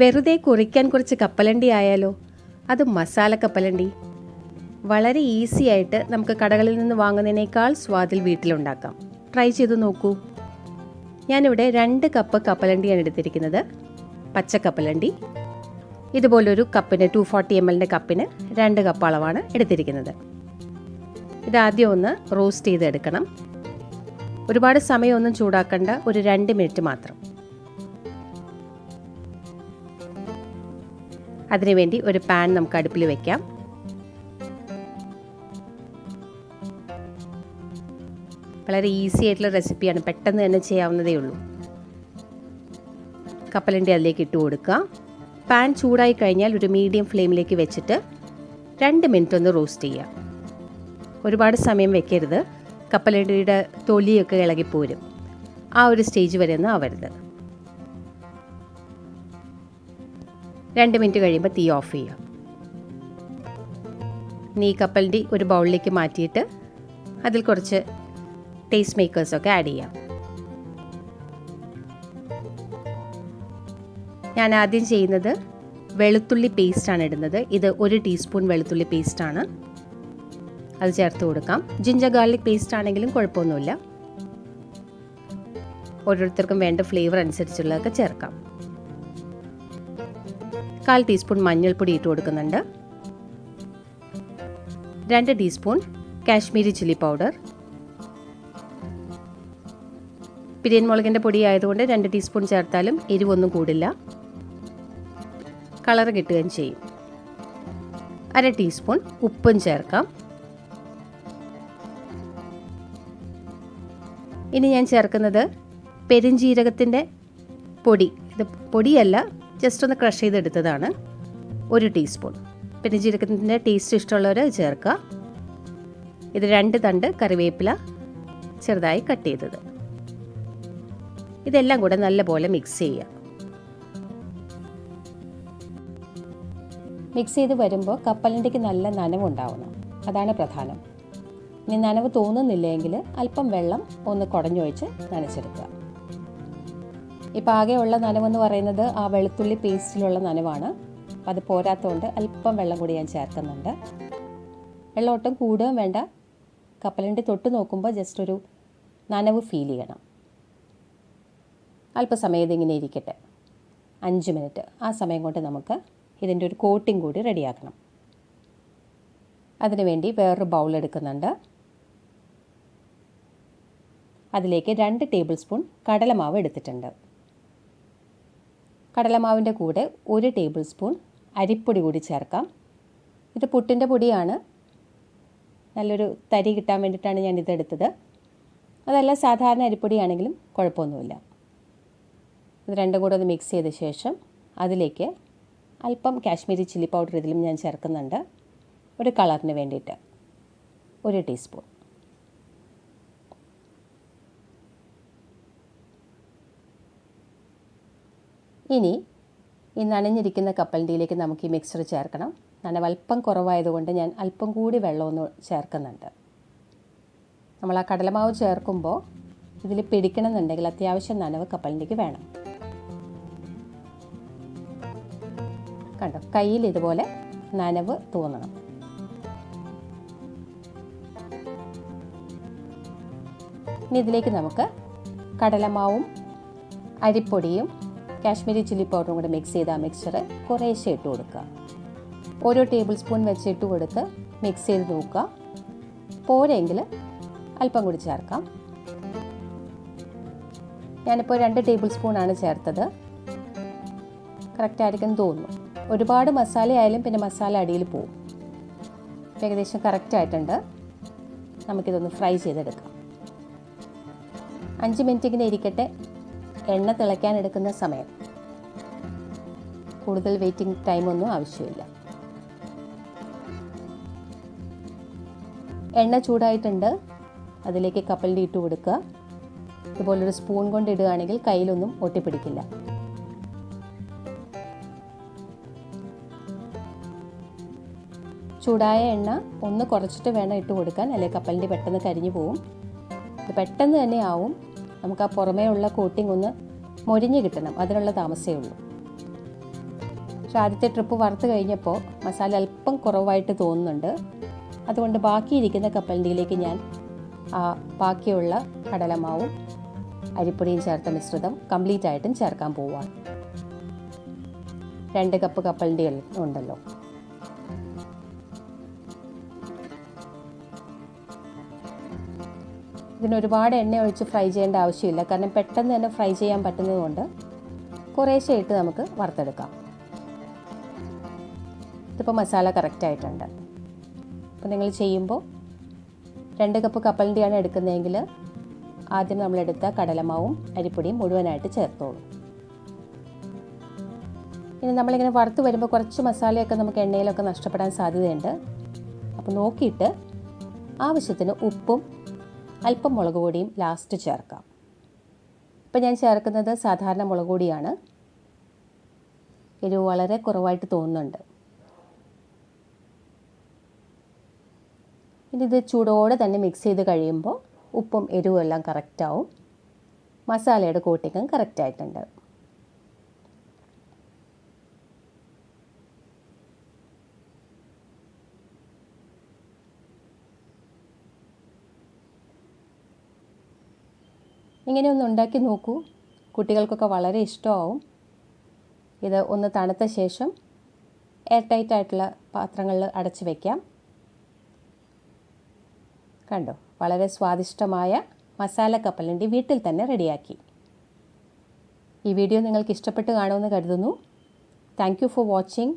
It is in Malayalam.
വെറുതെ കുറിക്കാൻ കുറച്ച് കപ്പലണ്ടി ആയാലോ? അത് മസാല കപ്പലണ്ടി. വളരെ ഈസി ആയിട്ട് നമുക്ക് കടകളിൽ നിന്ന് വാങ്ങുന്നതിനേക്കാൾ സ്വാദിൽ വീട്ടിലുണ്ടാക്കാം. ട്രൈ ചെയ്ത് നോക്കൂ. ഞാനിവിടെ 2 കപ്പ് കപ്പലണ്ടിയാണ് എടുത്തിരിക്കുന്നത്. പച്ച കപ്പലണ്ടി. ഇതുപോലൊരു കപ്പിന് 240 ml കപ്പിന് 2 കപ്പ് അളവാണ് എടുത്തിരിക്കുന്നത്. ഇതാദ്യം ഒന്ന് റോസ്റ്റ് ചെയ്തെടുക്കണം. ഒരുപാട് സമയമൊന്നും ചൂടാക്കണ്ട, ഒരു 2 മിനിറ്റ് മാത്രം. അതിനുവേണ്ടി ഒരു പാൻ നമുക്ക് അടുപ്പിൽ വെക്കാം. വളരെ ഈസി ആയിട്ടുള്ള റെസിപ്പിയാണ്, പെട്ടെന്ന് തന്നെ ചെയ്യാവുന്നതേ ഉള്ളൂ. കപ്പലണ്ടി അതിലേക്ക് ഇട്ട് കൊടുക്കുക. പാൻ ചൂടായി കഴിഞ്ഞാൽ ഒരു മീഡിയം ഫ്ലെയിമിലേക്ക് വെച്ചിട്ട് 2 മിനിറ്റ് ഒന്ന് റോസ്റ്റ് ചെയ്യുക. ഒരുപാട് സമയം വെക്കരുത്, കപ്പലണ്ടിയുടെ തൊലിയൊക്കെ ഇളകിപ്പോരും. ആ ഒരു സ്റ്റേജ് വരെ ഒന്നും ആവരുത്. 2 മിനിറ്റ് കഴിയുമ്പോൾ തീ ഓഫ് ചെയ്യുക. ഇനി ഈ കപ്പലണ്ടി ഒരു ബൗളിലേക്ക് മാറ്റിയിട്ട് അതിൽ കുറച്ച് ടേസ്റ്റ് മേക്കേഴ്സൊക്കെ ആഡ് ചെയ്യാം. ഞാൻ ആദ്യം ചെയ്യുന്നത് വെളുത്തുള്ളി പേസ്റ്റാണ് ഇടുന്നത്. ഇത് 1 ടീസ്പൂൺ വെളുത്തുള്ളി പേസ്റ്റാണ്. അത് ചേർത്ത് കൊടുക്കാം. ജിഞ്ചർ ഗാർലിക് പേസ്റ്റ് ആണെങ്കിലും കുഴപ്പമൊന്നുമില്ല. ഓരോരുത്തർക്കും വേണ്ട ഫ്ലേവർ അനുസരിച്ചുള്ളതൊക്കെ ചേർക്കാം. 1/4 ടീസ്പൂൺ മഞ്ഞൾപ്പൊടി ഇട്ട് കൊടുക്കുന്നുണ്ട്. 2 ടീസ്പൂൺ കാശ്മീരി ചില്ലി പൗഡർ. പിരിയൻ മുളകിൻ്റെ പൊടി ആയതുകൊണ്ട് 2 ടീസ്പൂൺ ചേർത്താലും എരിവൊന്നും കൂടില്ല, കളർ കിട്ടുകയും ചെയ്യും. 1/2 ടീസ്പൂൺ ഉപ്പും ചേർക്കാം. ഇനി ഞാൻ ചേർക്കുന്നത് പെരുംജീരകത്തിൻ്റെ പൊടി. ഇത് പൊടിയല്ല, ജസ്റ്റ് ഒന്ന് ക്രഷ് ചെയ്തെടുത്തതാണ്. 1 ടീസ്പൂൺ. പെരുംജീരകത്തിൻ്റെ ടേസ്റ്റ് ഇഷ്ടമുള്ളവർ ചേർക്കുക. ഇത് 2 തണ്ട് കറിവേപ്പില ചെറുതായി കട്ട് ചെയ്തത്. ഇതെല്ലാം കൂടെ നല്ലപോലെ മിക്സ് ചെയ്യുക. മിക്സ് ചെയ്ത് വരുമ്പോൾ കപ്പലണ്ടിക്ക് നല്ല നനവുണ്ടാവണം, അതാണ് പ്രധാനം. ഇനി നനവ് തോന്നുന്നില്ലെങ്കിൽ അല്പം വെള്ളം ഒന്ന് കുടഞ്ഞൊഴിച്ച് നനച്ചെടുക്കുക. ഇപ്പോൾ ആകെയുള്ള നനവെന്ന് പറയുന്നത് ആ വെളുത്തുള്ളി പേസ്റ്റിലുള്ള നനവാണ്. അത് പോരാത്തതുകൊണ്ട് അല്പം വെള്ളം കൂടി ഞാൻ ചേർക്കുന്നുണ്ട്. വെള്ളം ഒട്ടും കൂടുകയും വേണ്ട. കപ്പലണ്ടി തൊട്ട് നോക്കുമ്പോൾ ജസ്റ്റ് ഒരു നനവ് ഫീൽ ചെയ്യണം. അല്പസമയം ഇതിങ്ങനെ ഇരിക്കട്ടെ, 5 മിനിറ്റ്. ആ സമയം കൊണ്ട് നമുക്ക് ഇതിൻ്റെ ഒരു കോട്ടിംഗ് കൂടി റെഡിയാക്കണം. അതിനുവേണ്ടി വേറൊരു ബൗൾ എടുക്കുന്നുണ്ട്. അതിലേക്ക് 2 ടേബിൾ സ്പൂൺ കടലമാവ് എടുത്തിട്ടുണ്ട്. കടലമാവിൻ്റെ കൂടെ 1 ടേബിൾ സ്പൂൺ അരിപ്പൊടി കൂടി ചേർക്കാം. ഇത് പുട്ടിൻ്റെ പൊടിയാണ്. നല്ലൊരു തരി കിട്ടാൻ വേണ്ടിയിട്ടാണ് ഞാനിതെടുത്തത്. അതല്ല സാധാരണ അരിപ്പൊടിയാണെങ്കിലും കുഴപ്പമൊന്നുമില്ല. ഇത് രണ്ടും കൂടെ ഒന്ന് മിക്സ് ചെയ്ത ശേഷം അതിലേക്ക് അല്പം കാശ്മീരി ചില്ലി പൗഡർ ഇതിലും ഞാൻ ചേർക്കുന്നുണ്ട്, ഒരു കളറിന് വേണ്ടിയിട്ട്. 1 ടീസ്പൂൺ. ഇനി ഈ നനഞ്ഞിരിക്കുന്ന കപ്പലണ്ടിയിലേക്ക് നമുക്ക് ഈ മിക്സ്ചർ ചേർക്കണം. നനവ് അല്പം കുറവായതുകൊണ്ട് ഞാൻ അല്പം കൂടി വെള്ളമൊന്ന് ചേർക്കുന്നുണ്ട്. നമ്മൾ ആ കടലമാവ് ചേർക്കുമ്പോൾ ഇതിൽ പിടിക്കണമെന്നുണ്ടെങ്കിൽ അത്യാവശ്യം നനവ് കപ്പലണ്ടിക്ക് വേണം. കണ്ടോ, കയ്യിൽ ഇതുപോലെ നനവ് തോന്നണം. ഇനി ഇതിലേക്ക് നമുക്ക് കടലമാവും അരിപ്പൊടിയും കാശ്മീരി ചില്ലി പൗഡറും കൂടെ മിക്സ് ചെയ്ത ആ മിക്സ്ചർ കുറേശ്ശെ ഇട്ട് കൊടുക്കുക. ഓരോ ടേബിൾ സ്പൂൺ വെച്ച് ഇട്ട് കൊടുത്ത് മിക്സ് ചെയ്ത് നോക്കുക. പോരെങ്കിൽ അല്പം കൂടി ചേർക്കാം. ഞാനിപ്പോൾ 2 ടേബിൾ സ്പൂണാണ് ചേർത്തത്. കറക്റ്റായിരിക്കും തോന്നുന്നു. ഒരുപാട് മസാല ആയാലും പിന്നെ മസാല അടിയിൽ പോവും. ഏകദേശം കറക്റ്റായിട്ടുണ്ട്. നമുക്കിതൊന്ന് ഫ്രൈ ചെയ്തെടുക്കാം. 5 മിനിറ്റ് ഇങ്ങനെ ഇരിക്കട്ടെ. എണ്ണ തിളയ്ക്കാൻ എടുക്കുന്ന സമയം. കൂടുതൽ വെയിറ്റിംഗ് ടൈമൊന്നും ആവശ്യമില്ല. എണ്ണ ചൂടായിട്ടുണ്ട്. അതിലേക്ക് കപ്പലണ്ടി ഇട്ട് കൊടുക്കുക. ഇതുപോലൊരു സ്പൂൺ കൊണ്ട് ഇടുകയാണെങ്കിൽ കയ്യിലൊന്നും ഒട്ടിപ്പിടിക്കില്ല. ചൂടായ എണ്ണ ഒന്ന് കുറച്ചിട്ട് വേണം ഇട്ട് കൊടുക്കാൻ, അല്ലെങ്കിൽ കപ്പലണ്ടി പെട്ടെന്ന് കരിഞ്ഞു പോവും. ഇത് പെട്ടെന്ന് തന്നെ ആവും. നമുക്ക് ആ പുറമേ ഉള്ള കോട്ടിംഗ് ഒന്ന് മൊരിഞ്ഞ് കിട്ടണം, അതിനുള്ള താമസമേ ഉള്ളൂ. പക്ഷെ ആദ്യത്തെ ട്രിപ്പ് വറുത്ത് കഴിഞ്ഞപ്പോൾ മസാല അല്പം കുറവായിട്ട് തോന്നുന്നുണ്ട്. അതുകൊണ്ട് ബാക്കിയിരിക്കുന്ന കപ്പലണ്ടിയിലേക്ക് ഞാൻ ബാക്കിയുള്ള കടലമാവും അരിപ്പൊടിയും ചേർത്ത മിശ്രിതം കംപ്ലീറ്റ് ആയിട്ടും ചേർക്കാൻ പോവുകയാണ്. 2 കപ്പ് കപ്പലണ്ടി ഉണ്ടല്ലോ. ഇതിന് ഒരുപാട് എണ്ണ ഒഴിച്ച് ഫ്രൈ ചെയ്യേണ്ട ആവശ്യമില്ല, കാരണം പെട്ടെന്ന് തന്നെ ഫ്രൈ ചെയ്യാൻ പറ്റുന്നതുകൊണ്ട് കുറേശ്ശെ ഇട്ട് നമുക്ക് വറുത്തെടുക്കാം. ഇതിപ്പോൾ മസാല കറക്റ്റായിട്ടുണ്ട്. അപ്പോൾ നിങ്ങൾ ചെയ്യുമ്പോൾ 2 കപ്പ് കപ്പലണ്ടിയാണ് എടുക്കുന്നതെങ്കിൽ ആദ്യം നമ്മളെടുത്ത കടലമാവും അരിപ്പൊടിയും മുഴുവനായിട്ട് ചേർത്തോളൂ. ഇനി നമ്മളിങ്ങനെ വറുത്ത് വരുമ്പോൾ കുറച്ച് മസാലയൊക്കെ നമുക്ക് എണ്ണയിലൊക്കെ നഷ്ടപ്പെടാൻ സാധ്യതയുണ്ട്. അപ്പോൾ നോക്കിയിട്ട് ആവശ്യത്തിന് ഉപ്പും അല്പം മുളക് പൊടിയും ലാസ്റ്റ് ചേർക്കാം. ഇപ്പം ഞാൻ ചേർക്കുന്നത് സാധാരണ മുളക് പൊടിയാണ്. എരിവ് വളരെ കുറവായിട്ട് തോന്നുന്നുണ്ട്. ഇനി ഇത് ചൂടോടെ തന്നെ മിക്സ് ചെയ്ത് കഴിയുമ്പോൾ ഉപ്പും എരിവും എല്ലാം കറക്റ്റാവും. മസാലയുടെ കോട്ടിങ്ങും കറക്റ്റായിട്ടുണ്ട്. ഇങ്ങനെ ഒന്ന് ഉണ്ടാക്കി നോക്കൂ, കുട്ടികൾക്കൊക്കെ വളരെ ഇഷ്ടമാവും. ഇത് ഒന്ന് തണുത്ത ശേഷം എയർ ടൈറ്റ് ആയിട്ടുള്ള പാത്രങ്ങളിൽ അടച്ച് വയ്ക്കാം. കണ്ടോ, വളരെ സ്വാദിഷ്ടമായ മസാല കപ്പലണ്ടി വീട്ടിൽ തന്നെ റെഡിയാക്കി. ഈ വീഡിയോ നിങ്ങൾക്ക് ഇഷ്ടപ്പെട്ട് കാണുമെന്ന് കരുതുന്നു. Thank you for watching.